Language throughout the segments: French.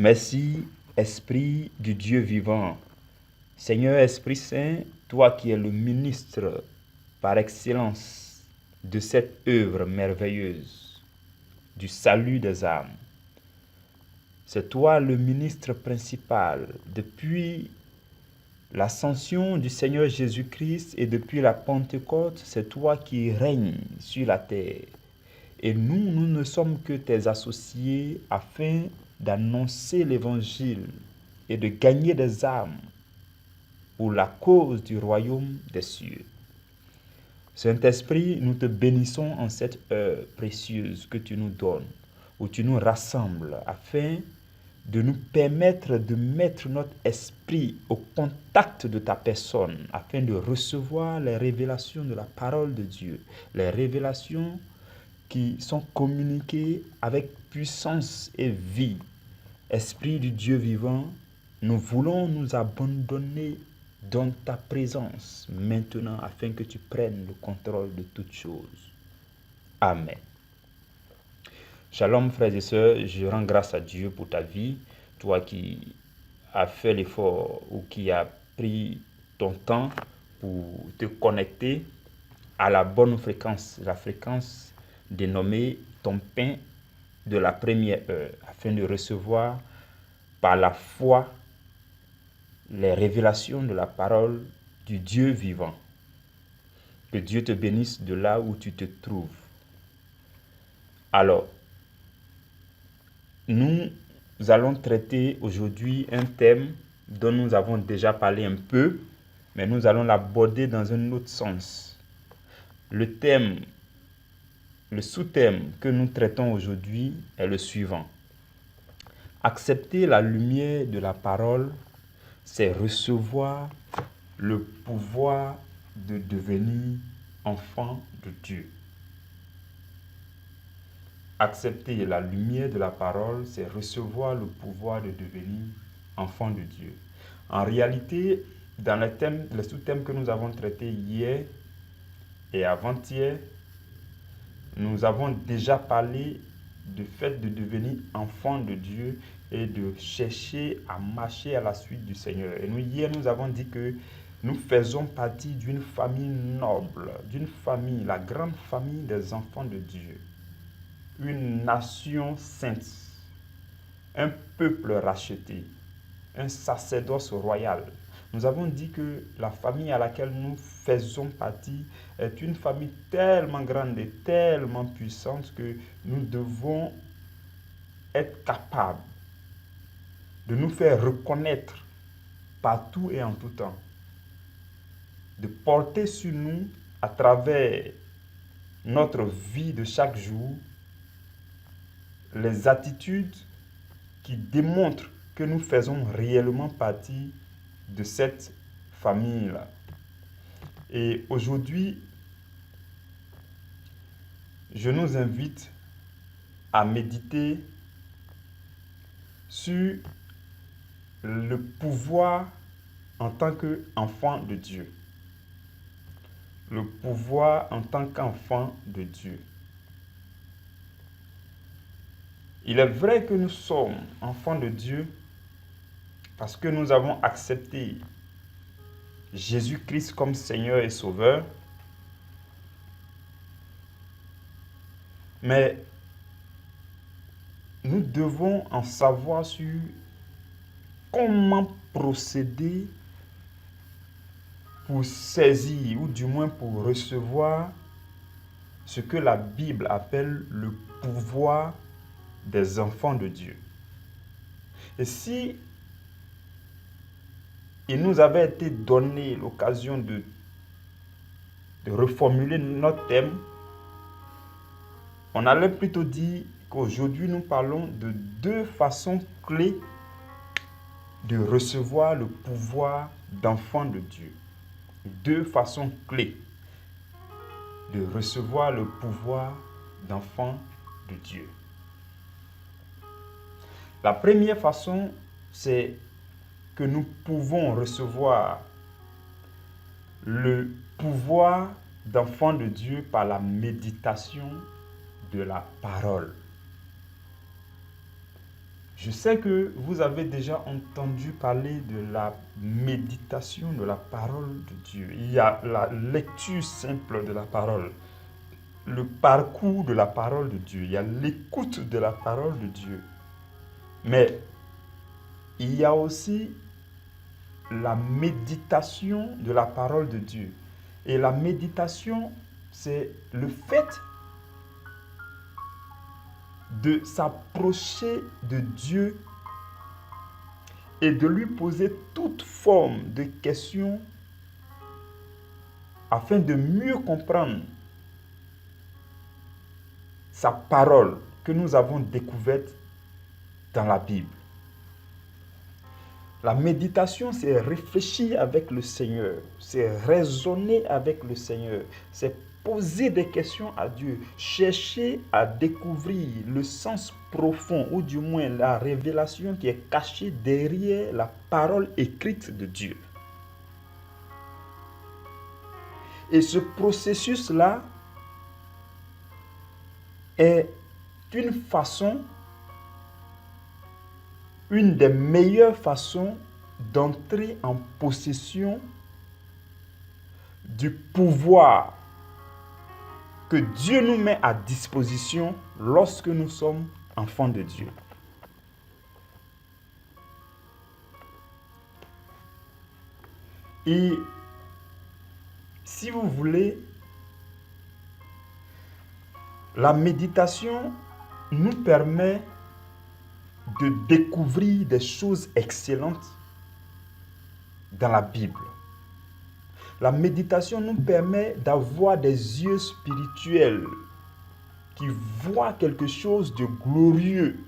Merci, Esprit du Dieu vivant. Seigneur Esprit Saint, toi qui es le ministre par excellence de cette œuvre merveilleuse du salut des âmes. C'est toi le ministre principal depuis l'ascension du Seigneur Jésus-Christ et depuis la Pentecôte, c'est toi qui règnes sur la terre. Et nous ne sommes que tes associés afin d'annoncer l'évangile et de gagner des âmes pour la cause du royaume des cieux. Saint-Esprit, nous te bénissons en cette heure précieuse que tu nous donnes, où tu nous rassembles afin de nous permettre de mettre notre esprit au contact de ta personne, afin de recevoir les révélations de la parole de Dieu, les révélations qui sont communiquées avec puissance et vie. Esprit du Dieu vivant, nous voulons nous abandonner dans ta présence maintenant afin que tu prennes le contrôle de toutes choses. Amen. Shalom frères et sœurs, je rends grâce à Dieu pour ta vie, toi qui as fait l'effort ou qui as pris ton temps pour te connecter à la bonne fréquence, la fréquence dénommée ton pain de la première heure, afin de recevoir par la foi les révélations de la parole du Dieu vivant. Que Dieu te bénisse de là où tu te trouves. Alors, nous allons traiter aujourd'hui un thème dont nous avons déjà parlé un peu, mais nous allons l'aborder dans un autre sens. Le sous-thème que nous traitons aujourd'hui est le suivant. Accepter la lumière de la parole, c'est recevoir le pouvoir de devenir enfant de Dieu. Accepter la lumière de la parole, c'est recevoir le pouvoir de devenir enfant de Dieu. En réalité, dans le sous-thème que nous avons traité hier et avant-hier, nous avons déjà parlé du fait de devenir enfant de Dieu et de chercher à marcher à la suite du Seigneur. Et hier, nous avons dit que nous faisons partie d'une famille noble, d'une famille, la grande famille des enfants de Dieu. Une nation sainte, un peuple racheté, un sacerdoce royal. Nous avons dit que la famille à laquelle nous faisons partie est une famille tellement grande et tellement puissante que nous devons être capables de nous faire reconnaître partout et en tout temps, de porter sur nous à travers notre vie de chaque jour les attitudes qui démontrent que nous faisons réellement partie de cette famille-là. Et aujourd'hui, je nous invite à méditer sur le pouvoir en tant qu'enfant de Dieu. Le pouvoir en tant qu'enfant de Dieu. Il est vrai que nous sommes enfants de Dieu parce que nous avons accepté Jésus-Christ comme Seigneur et Sauveur. Mais nous devons en savoir sur comment procéder pour saisir ou du moins pour recevoir ce que la Bible appelle le pouvoir des enfants de Dieu. Et si il nous avait été donné l'occasion de reformuler notre thème, on allait plutôt dire qu'aujourd'hui nous parlons de deux façons clés de recevoir le pouvoir d'enfant de Dieu. Deux façons clés de recevoir le pouvoir d'enfant de Dieu. La première façon, c'est que nous pouvons recevoir le pouvoir d'enfant de Dieu par la méditation de la parole. Je sais que vous avez déjà entendu parler de la méditation de la parole de Dieu. Il y a la lecture simple de la parole, le parcours de la parole de Dieu, il y a l'écoute de la parole de Dieu. Mais il y a aussi la méditation de la parole de Dieu. Et la méditation, c'est le fait de s'approcher de Dieu et de lui poser toute forme de questions afin de mieux comprendre sa parole que nous avons découverte dans la Bible. La méditation, c'est réfléchir avec le Seigneur, c'est raisonner avec le Seigneur, c'est poser des questions à Dieu, chercher à découvrir le sens profond ou du moins la révélation qui est cachée derrière la parole écrite de Dieu. Et ce processus-là est une façon, une des meilleures façons d'entrer en possession du pouvoir que Dieu nous met à disposition lorsque nous sommes enfants de Dieu. Et si vous voulez, la méditation nous permet de découvrir des choses excellentes dans la Bible. La méditation nous permet d'avoir des yeux spirituels qui voient quelque chose de glorieux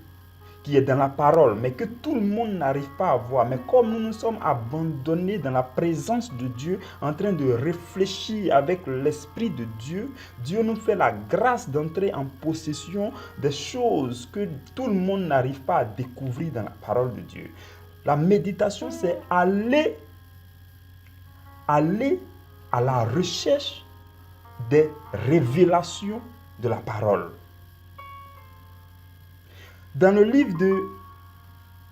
qui est dans la parole, mais que tout le monde n'arrive pas à voir. Mais comme nous nous sommes abandonnés dans la présence de Dieu, en train de réfléchir avec l'Esprit de Dieu, Dieu nous fait la grâce d'entrer en possession des choses que tout le monde n'arrive pas à découvrir dans la parole de Dieu. La méditation, c'est aller à la recherche des révélations de la parole. Dans le livre de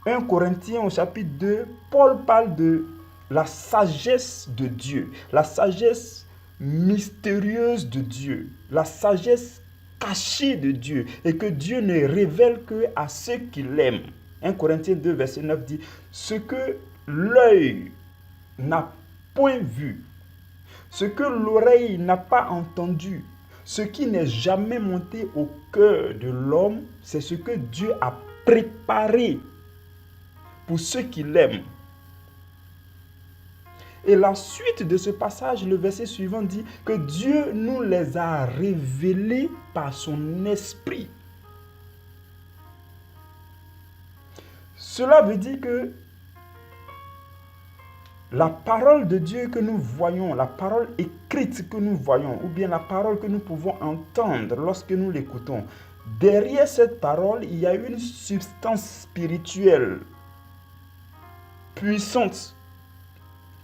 1 Corinthiens au chapitre 2, Paul parle de la sagesse de Dieu, la sagesse mystérieuse de Dieu, la sagesse cachée de Dieu, et que Dieu ne révèle qu'à ceux qui l'aiment. 1 Corinthiens 2, verset 9 dit, « Ce que l'œil n'a point vu, ce que l'oreille n'a pas entendu, ce qui n'est jamais monté au cœur de l'homme, c'est ce que Dieu a préparé pour ceux qui l'aiment. » Et la suite de ce passage, le verset suivant dit que Dieu nous les a révélés par son esprit. Cela veut dire que la parole de Dieu que nous voyons, la parole écrite que nous voyons, ou bien la parole que nous pouvons entendre lorsque nous l'écoutons, derrière cette parole, il y a une substance spirituelle puissante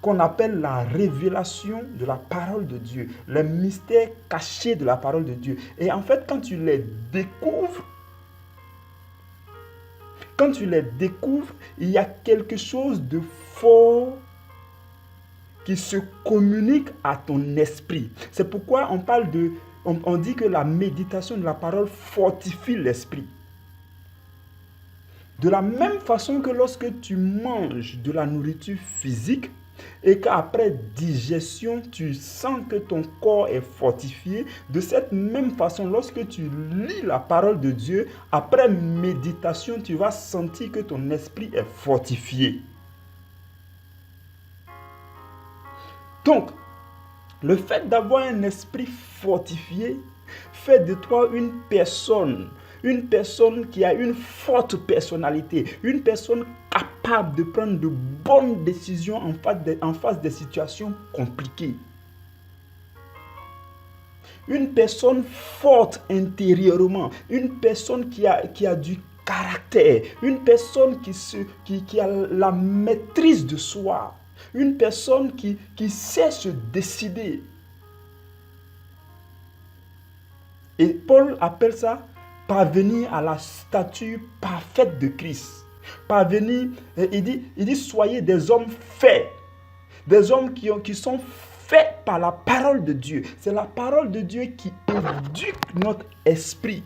qu'on appelle la révélation de la parole de Dieu, les mystères cachés de la parole de Dieu. Et en fait, quand tu les découvres, il y a quelque chose de fort qui se communique à ton esprit. C'est pourquoi on dit que la méditation de la parole fortifie l'esprit. De la même façon que lorsque tu manges de la nourriture physique et qu'après digestion, tu sens que ton corps est fortifié, de cette même façon, lorsque tu lis la parole de Dieu, après méditation, tu vas sentir que ton esprit est fortifié. Donc, le fait d'avoir un esprit fortifié fait de toi une personne qui a une forte personnalité, une personne capable de prendre de bonnes décisions en face des situations compliquées. Une personne forte intérieurement, une personne qui a du caractère, une personne qui a la maîtrise de soi. Une personne qui sait se décider. Et Paul appelle ça parvenir à la stature parfaite de Christ. Parvenir, il dit soyez des hommes faits. Des hommes qui sont faits par la parole de Dieu. C'est la parole de Dieu qui éduque notre esprit.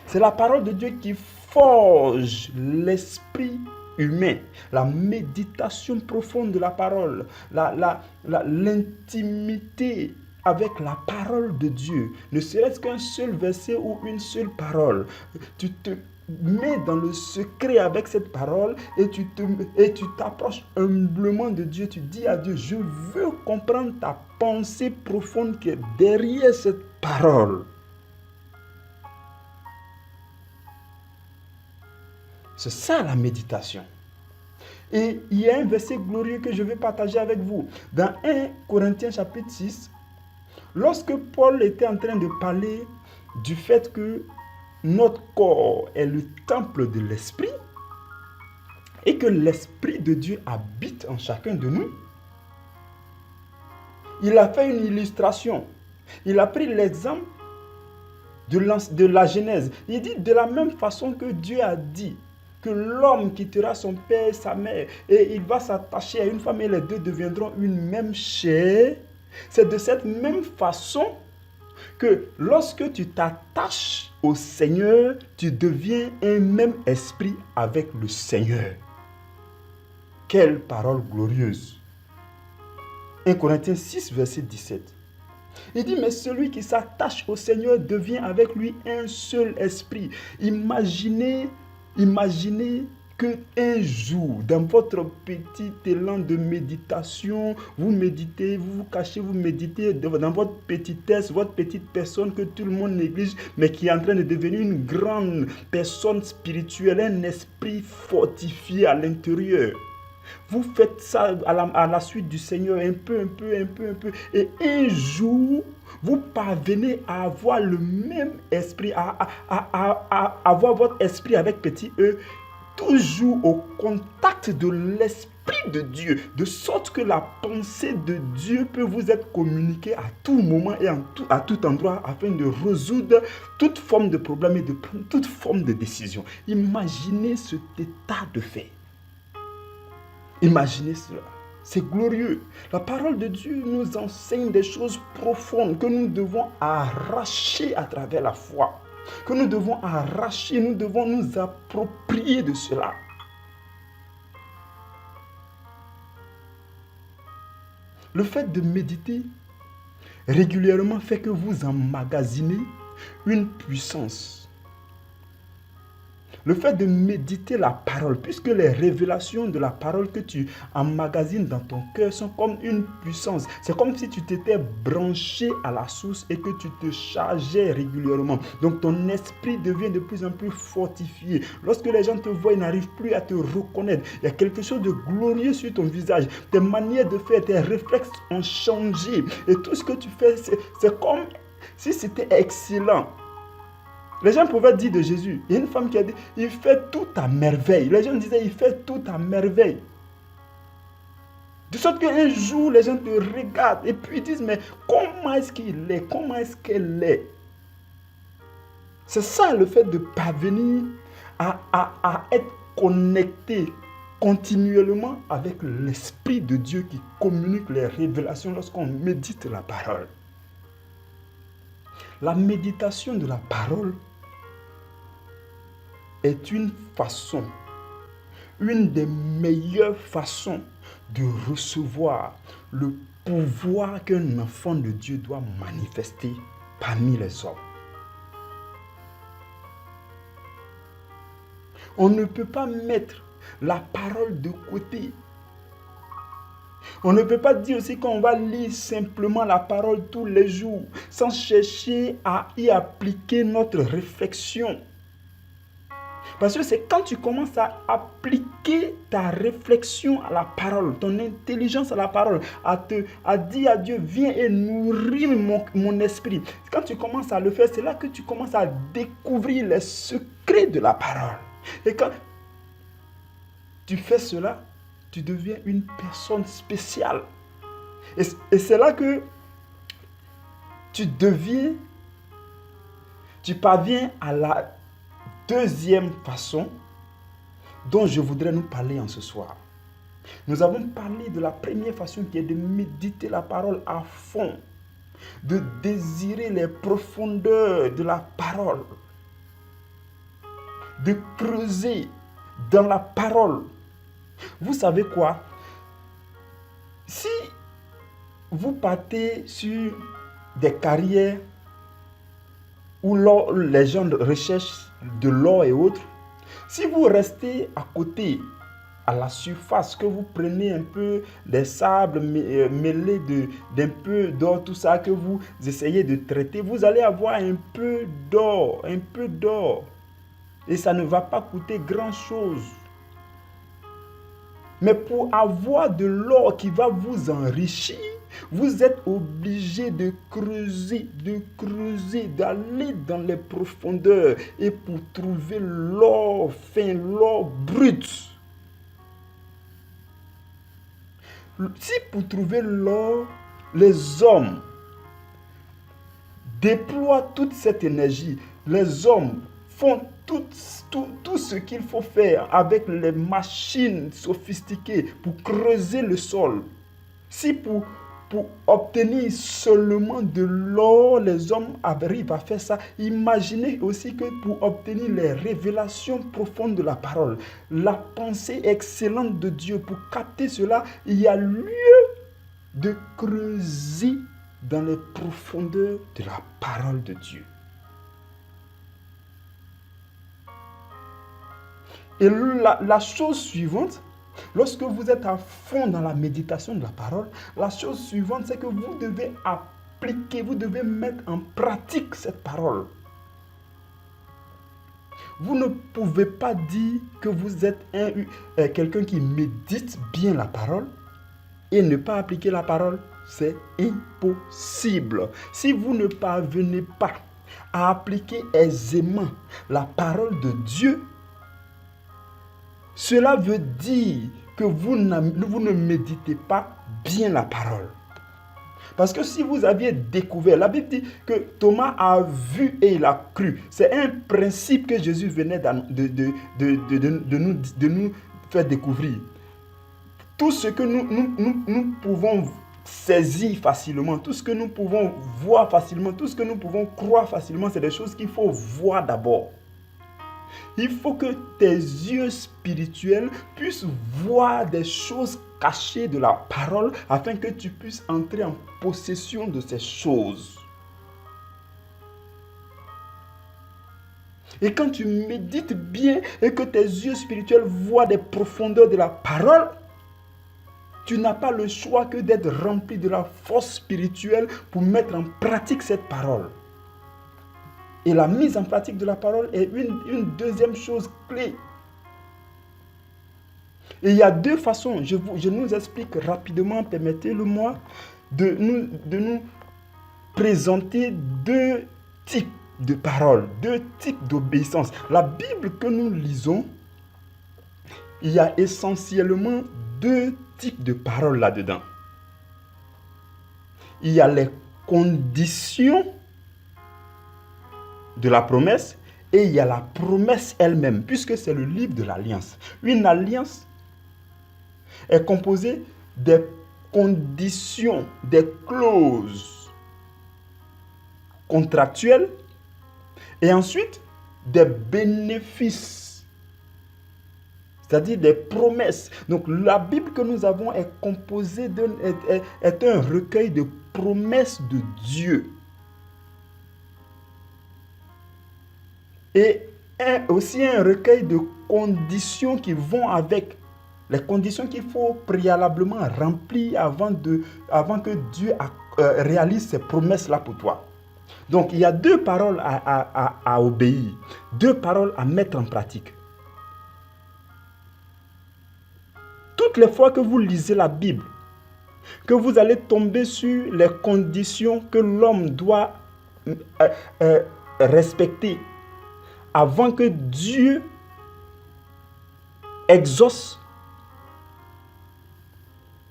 C'est la parole de Dieu qui forge l'esprit humain. La méditation profonde de la parole. L'intimité avec la parole de Dieu. Ne serait-ce qu'un seul verset ou une seule parole. Tu te mets dans le secret avec cette parole et tu t'approches humblement de Dieu. Tu dis à Dieu, je veux comprendre ta pensée profonde qui est derrière cette parole. C'est ça la méditation. Et il y a un verset glorieux que je vais partager avec vous. Dans 1 Corinthiens chapitre 6, lorsque Paul était en train de parler du fait que notre corps est le temple de l'esprit et que l'esprit de Dieu habite en chacun de nous, il a fait une illustration. Il a pris l'exemple de la Genèse. Il dit de la même façon que Dieu a dit que l'homme quittera son père et sa mère et il va s'attacher à une femme et les deux deviendront une même chair. C'est de cette même façon que lorsque tu t'attaches au Seigneur, tu deviens un même esprit avec le Seigneur. Quelle parole glorieuse. 1 Corinthiens 6, verset 17. Il dit, mais celui qui s'attache au Seigneur devient avec lui un seul esprit. Imaginez que un jour, dans votre petit élan de méditation, vous méditez, vous vous cachez, vous méditez dans votre petitesse, votre petite personne que tout le monde néglige, mais qui est en train de devenir une grande personne spirituelle, un esprit fortifié à l'intérieur. Vous faites ça à la suite du Seigneur, un peu. Et un jour, vous parvenez à avoir le même esprit, à avoir votre esprit avec petit e, toujours au contact de l'Esprit de Dieu, de sorte que la pensée de Dieu peut vous être communiquée à tout moment et à tout endroit afin de résoudre toute forme de problème et de prendre toute forme de décision. Imaginez cet état de fait. Imaginez cela. C'est glorieux. La parole de Dieu nous enseigne des choses profondes que nous devons arracher à travers la foi. Que nous devons arracher, nous devons nous approprier de cela. Le fait de méditer régulièrement fait que vous emmagasinez une puissance. Le fait de méditer la parole, puisque les révélations de la parole que tu emmagasines dans ton cœur sont comme une puissance. C'est comme si tu t'étais branché à la source et que tu te chargeais régulièrement. Donc ton esprit devient de plus en plus fortifié. Lorsque les gens te voient, ils n'arrivent plus à te reconnaître. Il y a quelque chose de glorieux sur ton visage. Tes manières de faire, tes réflexes ont changé. Et tout ce que tu fais, c'est comme si c'était excellent. Les gens pouvaient dire de Jésus, il y a une femme qui a dit, il fait tout à merveille. Les gens disaient, il fait tout à merveille. De sorte qu'un jour, les gens te regardent et puis ils disent, mais comment est-ce qu'il est? Comment est-ce qu'elle est? C'est ça le fait de parvenir à être connecté continuellement avec l'Esprit de Dieu qui communique les révélations lorsqu'on médite la parole. La méditation de la parole est une des meilleures façons de recevoir le pouvoir qu'un enfant de Dieu doit manifester parmi les hommes. On ne peut pas mettre la parole de côté. On ne peut pas dire aussi qu'on va lire simplement la parole tous les jours sans chercher à y appliquer notre réflexion. Parce que c'est quand tu commences à appliquer ta réflexion à la parole, ton intelligence à la parole, à dire à Dieu, viens et nourris mon esprit. Quand tu commences à le faire, c'est là que tu commences à découvrir les secrets de la parole. Et quand tu fais cela, tu deviens une personne spéciale. Et c'est là que tu parviens à la deuxième façon dont je voudrais nous parler en ce soir. Nous avons parlé de la première façon qui est de méditer la parole à fond, de désirer les profondeurs de la parole, de creuser dans la parole. Vous savez quoi? Si vous partez sur des carrières où les gens recherchent de l'or et autres, si vous restez à côté, à la surface, que vous prenez un peu des sables mêlés d'un peu d'or, tout ça, que vous essayez de traiter, vous allez avoir un peu d'or, et ça ne va pas coûter grand-chose. Mais pour avoir de l'or qui va vous enrichir, vous êtes obligé de creuser, d'aller dans les profondeurs, et pour trouver l'or fin, l'or brut. Si pour trouver l'or, les hommes déploient toute cette énergie, les hommes font tout ce qu'il faut faire avec les machines sophistiquées pour creuser le sol. Si pour obtenir seulement de l'or, les hommes arrivent à faire ça, imaginez aussi que pour obtenir les révélations profondes de la parole, la pensée excellente de Dieu, pour capter cela, il y a lieu de creuser dans les profondeurs de la parole de Dieu. Et la chose suivante, lorsque vous êtes à fond dans la méditation de la parole, la chose suivante, c'est que vous devez appliquer, vous devez mettre en pratique cette parole. Vous ne pouvez pas dire que vous êtes quelqu'un qui médite bien la parole et ne pas appliquer la parole. C'est impossible. Si vous ne parvenez pas à appliquer aisément la parole de Dieu, cela veut dire que vous ne méditez pas bien la parole. Parce que si vous aviez découvert, la Bible dit que Thomas a vu et il a cru. C'est un principe que Jésus venait de nous faire découvrir. Tout ce que nous pouvons saisir facilement, tout ce que nous pouvons voir facilement, tout ce que nous pouvons croire facilement, c'est des choses qu'il faut voir d'abord. Il faut que tes yeux spirituels puissent voir des choses cachées de la parole afin que tu puisses entrer en possession de ces choses. Et quand tu médites bien et que tes yeux spirituels voient des profondeurs de la parole, tu n'as pas le choix que d'être rempli de la force spirituelle pour mettre en pratique cette parole. Et la mise en pratique de la parole est une deuxième chose clé. Et il y a deux façons. Je nous explique rapidement, permettez-le-moi, de nous présenter deux types de paroles, deux types d'obéissance. La Bible que nous lisons, il y a essentiellement deux types de paroles là-dedans. Il y a les conditions de la promesse et il y a la promesse elle-même, puisque c'est le livre de l'alliance. Une alliance est composée des conditions, des clauses contractuelles et ensuite des bénéfices, c'est-à-dire des promesses. Donc la Bible que nous avons est composée est un recueil de promesses de Dieu. Et aussi un recueil de conditions qui vont avec, les conditions qu'il faut préalablement remplir avant que Dieu réalise ces promesses-là pour toi. Donc il y a deux paroles à obéir, deux paroles à mettre en pratique. Toutes les fois que vous lisez la Bible, que vous allez tomber sur les conditions que l'homme doit respecter avant que Dieu exauce,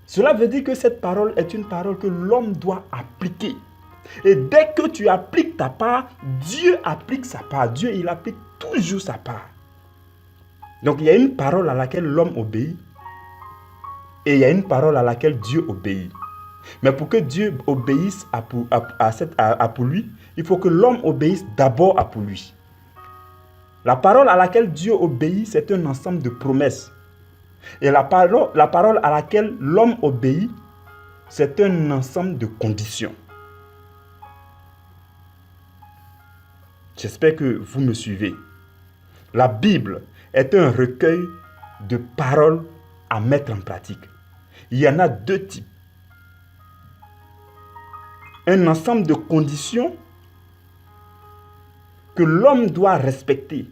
cela veut dire que cette parole est une parole que l'homme doit appliquer. Et dès que tu appliques ta part, Dieu applique sa part. Dieu, il applique toujours sa part. Donc il y a une parole à laquelle l'homme obéit et il y a une parole à laquelle Dieu obéit. Mais pour que Dieu obéisse pour lui, il faut que l'homme obéisse d'abord à pour lui. La parole à laquelle Dieu obéit, c'est un ensemble de promesses. Et la parole à laquelle l'homme obéit, c'est un ensemble de conditions. J'espère que vous me suivez. La Bible est un recueil de paroles à mettre en pratique. Il y en a deux types. Un ensemble de conditions que l'homme doit respecter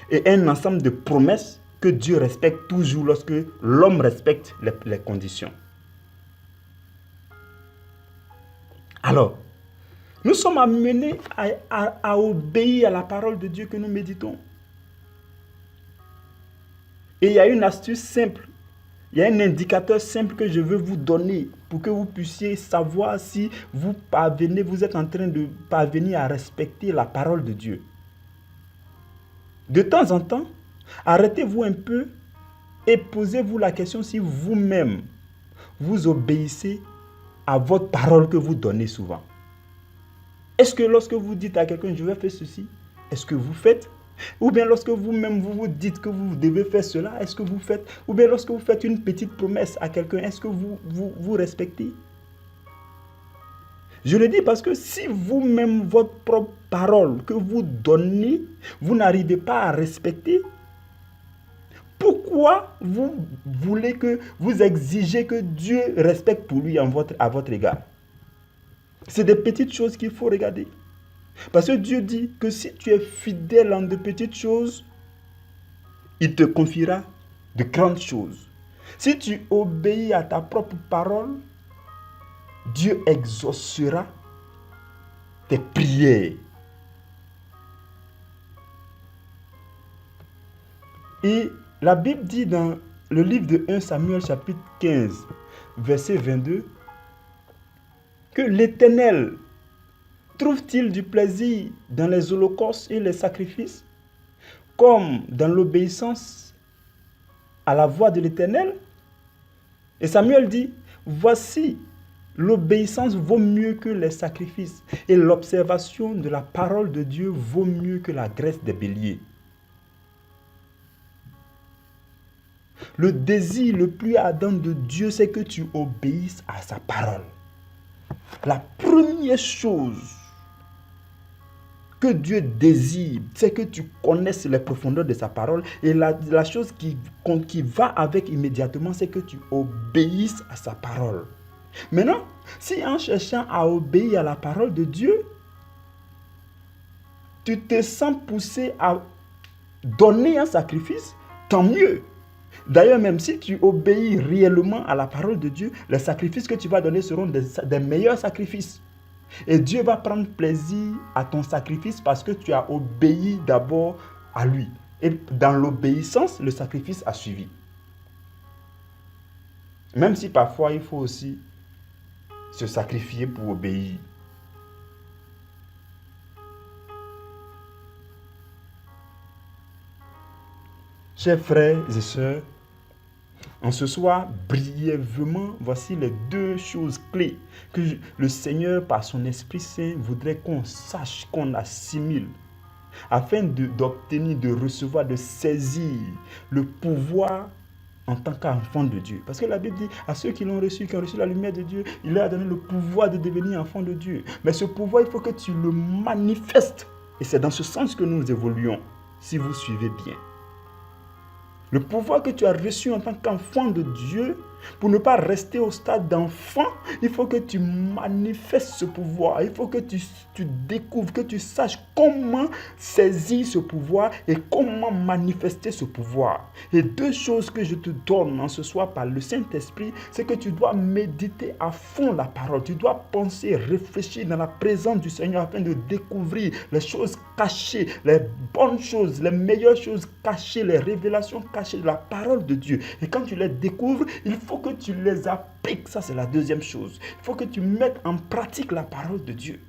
et un ensemble de promesses que Dieu respecte toujours lorsque l'homme respecte les conditions. Alors, nous sommes amenés à obéir à la parole de Dieu que nous méditons. Et il y a une astuce simple, il y a un indicateur simple que je veux vous donner pour que vous puissiez savoir si vous êtes en train de parvenir à respecter la parole de Dieu. De temps en temps, arrêtez-vous un peu et posez-vous la question si vous-même, vous obéissez à votre parole que vous donnez souvent. Est-ce que lorsque vous dites à quelqu'un, je vais faire ceci, est-ce que vous faites? Ou bien lorsque vous-même vous dites que vous devez faire cela, est-ce que vous faites? Ou bien lorsque vous faites une petite promesse à quelqu'un, est-ce que vous respectez? Je le dis parce que si vous-même, votre propre parole que vous donnez, vous n'arrivez pas à respecter, pourquoi vous voulez que vous exigez que Dieu respecte pour lui à votre égard? C'est des petites choses qu'il faut regarder. Parce que Dieu dit que si tu es fidèle en de petites choses, il te confiera de grandes choses. Si tu obéis à ta propre parole, Dieu exaucera tes prières. Et la Bible dit dans le livre de 1 Samuel chapitre 15, verset 22, que l'Éternel trouve-t-il du plaisir dans les holocaustes et les sacrifices, comme dans l'obéissance à la voix de l'Éternel? Et Samuel dit, voici, l'obéissance vaut mieux que les sacrifices, et l'observation de la parole de Dieu vaut mieux que la graisse des béliers. Le désir le plus ardent de Dieu, c'est que tu obéisses à sa parole. La première chose que Dieu désire, c'est que tu connaisses les profondeurs de sa parole. Et la chose qui va avec immédiatement, c'est que tu obéisses à sa parole. Maintenant, si en cherchant à obéir à la parole de Dieu, tu te sens poussé à donner un sacrifice, tant mieux. D'ailleurs, même si tu obéis réellement à la parole de Dieu, les sacrifices que tu vas donner seront des meilleurs sacrifices. Et Dieu va prendre plaisir à ton sacrifice parce que tu as obéi d'abord à lui. Et dans l'obéissance, le sacrifice a suivi. Même si parfois il faut aussi se sacrifier pour obéir. Chers frères et sœurs, en ce soir, brièvement, voici les deux choses clés que le Seigneur, par son Esprit Saint, voudrait qu'on sache, qu'on assimile, afin d'obtenir, de recevoir, de saisir le pouvoir en tant qu'enfant de Dieu. Parce que la Bible dit, à ceux qui l'ont reçu, qui ont reçu la lumière de Dieu, il leur a donné le pouvoir de devenir enfant de Dieu. Mais ce pouvoir, il faut que tu le manifestes. Et c'est dans ce sens que nous évoluons, si vous suivez bien. Le pouvoir que tu as reçu en tant qu'enfant de Dieu, pour ne pas rester au stade d'enfant, il faut que tu manifestes ce pouvoir. Il faut que tu découvres, que tu saches comment saisir ce pouvoir et comment manifester ce pouvoir. Et deux choses que je te donne en ce soir par le Saint-Esprit, c'est que tu dois méditer à fond la parole. Tu dois penser, réfléchir dans la présence du Seigneur afin de découvrir les choses cachées, les bonnes choses, les meilleures choses cachées, les révélations cachées de la parole de Dieu. Et quand tu les découvres, il faut que tu les appliques. Ça, c'est la deuxième chose. Il faut que tu mettes en pratique la parole de Dieu.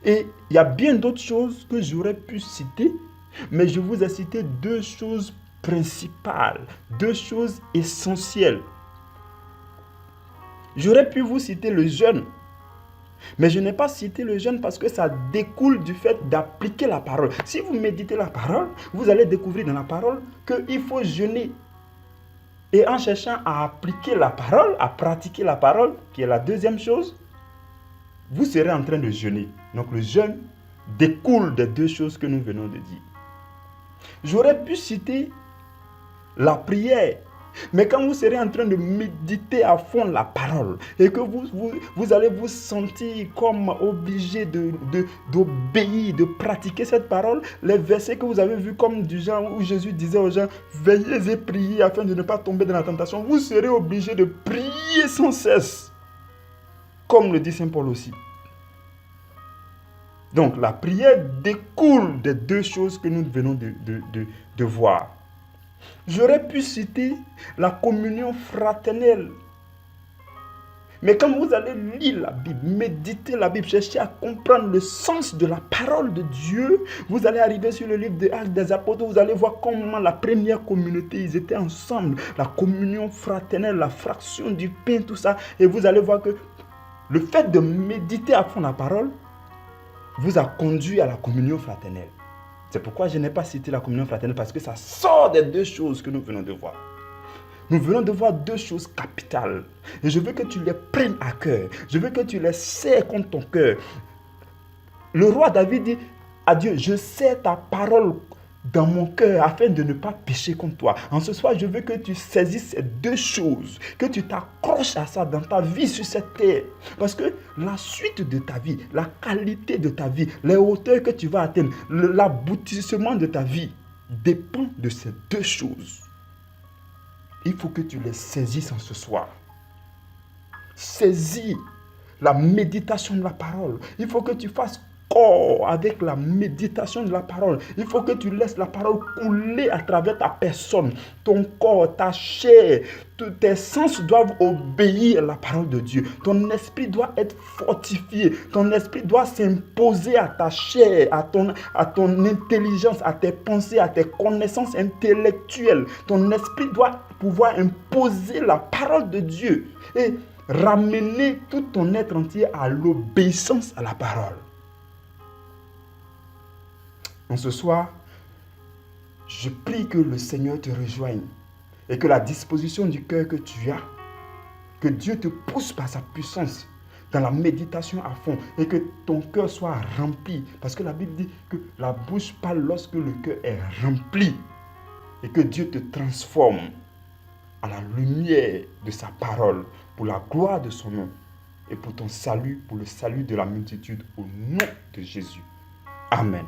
Et il y a bien d'autres choses que j'aurais pu citer, Mais je vous ai cité deux choses principales, deux choses essentielles. J'aurais pu vous citer le jeûne, mais je n'ai pas cité le jeûne parce que ça découle du fait d'appliquer la parole. Si vous méditez la parole, vous allez découvrir dans la parole qu'il faut jeûner. Et en cherchant à appliquer la parole, à pratiquer la parole, qui est la deuxième chose, vous serez en train de jeûner. Donc le jeûne découle des deux choses que nous venons de dire. J'aurais pu citer la prière, mais quand vous serez en train de méditer à fond la parole et que vous allez vous sentir comme obligé d'obéir, de pratiquer cette parole, les versets que vous avez vus comme du genre où Jésus disait aux gens « Veillez et priez afin de ne pas tomber dans la tentation », vous serez obligé de prier sans cesse, comme le dit Saint Paul aussi. Donc la prière découle des deux choses que nous venons de voir. J'aurais pu citer la communion fraternelle. Mais quand vous allez lire la Bible, méditer la Bible, chercher à comprendre le sens de la parole de Dieu, vous allez arriver sur le livre des Actes des Apôtres, vous allez voir comment la première communauté, ils étaient ensemble, la communion fraternelle, la fraction du pain, tout ça. Et vous allez voir que le fait de méditer à fond la parole vous a conduit à la communion fraternelle. C'est pourquoi je n'ai pas cité la communion fraternelle, parce que ça sort des deux choses que nous venons de voir. Nous venons de voir deux choses capitales. Et je veux que tu les prennes à cœur. Je veux que tu les serres contre ton cœur. Le roi David dit à Dieu, je serre ta parole dans mon cœur afin de ne pas pécher contre toi. En ce soir, je veux que tu saisisses ces deux choses, que tu t'accroches à ça dans ta vie sur cette terre. Parce que la suite de ta vie, la qualité de ta vie, les hauteurs que tu vas atteindre, l'aboutissement de ta vie dépend de ces deux choses. Il faut que tu les saisisses en ce soir. Saisis la méditation de la parole. Il faut que tu fasses corps avec la méditation de la parole. Il faut que tu laisses la parole couler à travers ta personne, ton corps, ta chair. Tous tes sens doivent obéir à la parole de Dieu. Ton esprit doit être fortifié. Ton esprit doit s'imposer à ta chair, à ton intelligence, à tes pensées, à tes connaissances intellectuelles. Ton esprit doit pouvoir imposer la parole de Dieu et ramener tout ton être entier à l'obéissance à la parole. En ce soir, je prie que le Seigneur te rejoigne et que la disposition du cœur que tu as, que Dieu te pousse par sa puissance dans la méditation à fond et que ton cœur soit rempli. Parce que la Bible dit que la bouche parle lorsque le cœur est rempli et que Dieu te transforme à la lumière de sa parole pour la gloire de son nom et pour ton salut, pour le salut de la multitude au nom de Jésus. Amen.